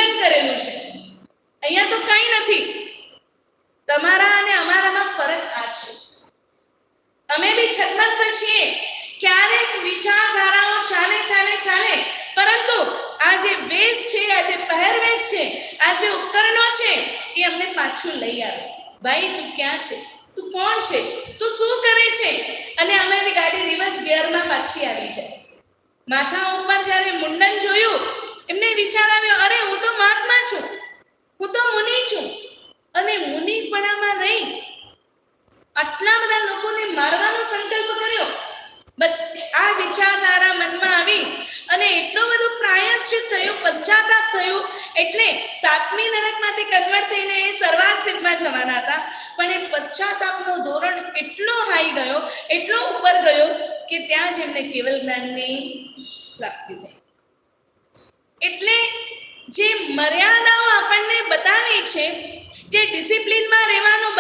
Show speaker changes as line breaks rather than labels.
મુંડન કરેલું છે. અહીંયા તો કંઈ નથી. તમારા અને અમારામાં ફરક આ છે. અમે બી છદ્મસ્ત છીએ. ક્યારેક વિચારધારાઓ ચાલે, પરંતુ આ જે વેશ છે, આ જે પહેરવેશ છે, આ જે ઉપકરણો છે, એ અમને પાછું લઈ આવે. ભાઈ, તું ક્યાં છે? તું કોણ છે? તું શું કરે છે? અને અમારી ગાડી રિવર્સ ગિયરમાં પાછી આવી છે. માથા ઉપર જ્યારે મુંડન જોયું, એમને વિચાર આવ્યો, અરે હું તો મહાત્મા છું, હું તો મુનિ છું, અને મુનિપણામાં રહી આટલા બધા લોકોને મારવાનો સંકલ્પ કર્યો. બસ આ વિચારધારા મનમાં આવી અને એટલો બધો પ્રાયશ્ચિત થયું, પશ્ચાતાપ થયું. એટલે 7મી નરકમાંથી કન્વર્ટ થઈને એ સર્વાર્થ સિદ્ધમાં જવાના હતા, પણ એ પશ્ચાતાપનો ધોરણ એટલો હાઈ ગયો, એટલો ઉપર ગયો કે ત્યાં જ એમને કેવલ જ્ઞાનની પ્રાપ્તિ થઈ. એટલે જે મર્યાદાઓ આપણને બતાવી છે, જે ડિસિપ્લિનમાં રહેવાનું